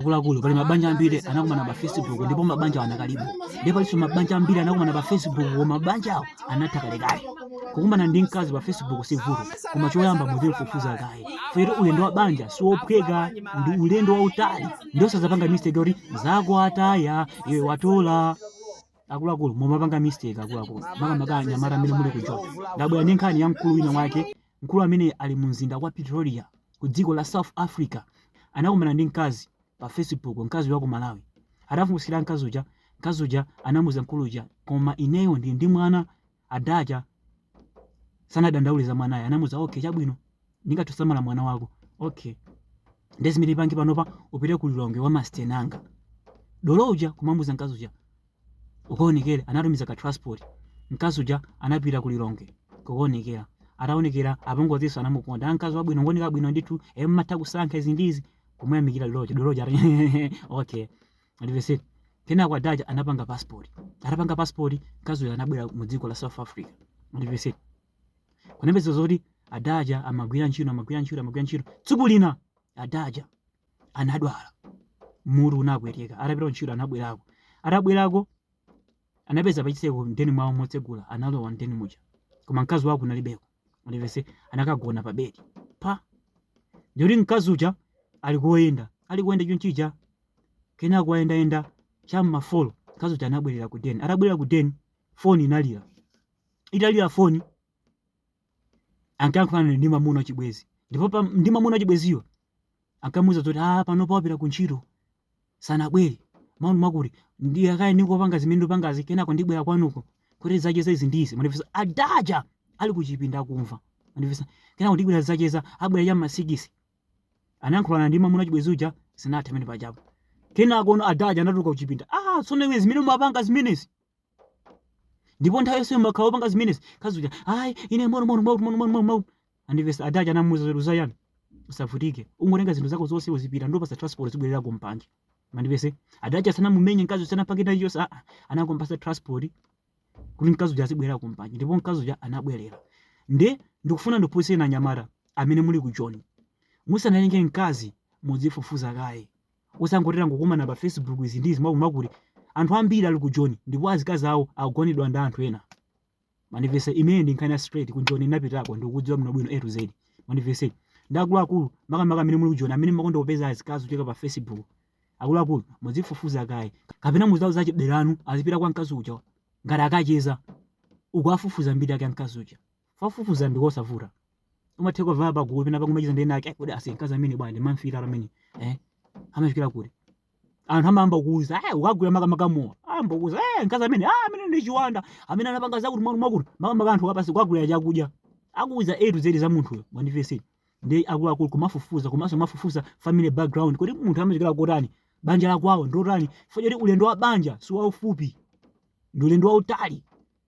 akuluakulu pali mabanja ambiri anakumana pa Facebook ndipo mabanja anakalibu ndipo aliso mabanja ambiri anakumana pa Facebook wo mabanja awo anatha kalekale kukumana ndi mkazi pa Facebook si vuto koma choyamba muzifufuza kaye fero ulendo wa banja siwophweka ndi ulendo wautali ndio sazapanga mistake kuti zako ataya iwe watola akuluakulu mumapanga mistake akuluakulu makamaka nyamata amene muli kujoka ndabwera ndi nkhani ya mkulu wina wake mkulu amene ali mu mzinda wa Pretoria ku dziko la South Africa anakumana ndi mkazi pa Facebook mkazi wa ku Malawi atafunsira mkazi uja anamuza mkulu uja koma ineyo ndi mwana adaja sanadandaule za mwanaye anamuza okay chabwino ndingatosamala mwana wako okay ndezimene pangi panopa upite ku Lilongwe wa mastenanga dolo uja kumamuza mkazi uja ukaonekera anatumiza ka transport mkazi uja anapita ku Lilongwe kuonekera ataonekera apongoziso anamukonda mkazi wabwino ngonika bwino ndithu emata kusankha izindizi kumuyamikira doloja okay ndivese kena kwa daja anapanga passport mkazi uja anabwera mu dziko la South Africa ndivese kunembezo zoti adaja amagwira ntchito tsiku lina adaja anadwala muru unagweteka atapita ntchito anabwerako anapeza pachiseko ndeni mwawo motsegula analowa ndeni muja koma mkazi wako nalibeko ndivese anakagona pa bedi ndiyoti mkazi uja ali kuyenda chonchija kena kuyenda cham'mafolo mkazi uja anabwerera ku deni atabwerera ku deni foni italira foni ankayankhulana ndi mamuna wachibwezi ndipo ndi mamuna wachibweziyo ankamuza zoti panopa wapita ku ntchito sanabwere mawu makuti ndiye akaye ndikopanga zimene ndipangazi kenako ndibwera kwanuko kuti zacheza izi ndizi mandipesa adaja ali kuchipinda kumva mandipesa kenako ndibwera zacheza abwera cha masikisi anayankhulana ndi mamuna wachibwezi uja sinatha mene pajapo kenako ono adaja anatuluka kuchipinda tsono iwe zimene mumapanga zimenezi ndipo nthawi yonse mumakhala opanga zimenezi kazi uja ine mono andipesa adaja anamuza zoti uzayani usavutike ungotenga zinthu zako zonse uzipita ndipo pasa transport zibwerera kumpanje mandipese adaja sanamumenye mkazi sanapakita chiyonse anakompasa transport kuti mkazi uja azibwerera kumpanje ndipo mkazi uja anabwerera ndikufuna ndiphunzitse na anyamata amene muli ku Joni musanalenge mkazi muzifufuza kaye usangotera ngokumana pa Facebook izi ndizi mwakuti anthu ambiri ali ku Joni ndipo azikazi awo akugonedwa ndi anthu ena mandipese imene ndi nkhani ya straight ku Joni inapitako ndikudziwa bwino bwino A to Z mandipese ndakuluakulu makamaka amene muli ku Joni amene makonda kupeza azikazi kucheka pa Facebook akuluakulu muzifufuza kaye kapena muzawo zachiberanu azipita kwa mkazi uja ngati akacheza ukuafufuza mbiri yake mkazi uja fafufuza ndikosavuta umatheko vaya pagulu pena pakumacheza ndena ake kuti asenkazi amene bwana ndimamfira amene amachikira kuti anthu amamba kuuza ukagwira makamakamowa amba kuuza nkazi amene amene ndi chiwanda amene anapanga zakuti mwakuti makamaka anthu apasi kwagwira chakudya akuuza A to Z za munthuyo mwandipese ndi akuluakulu kumafufuza komanso mafufuza family background kuti munthu amachikira kotani banja lakwawo ndotani fojoti ulendo wa banja si waufupi ndi ulendo wautali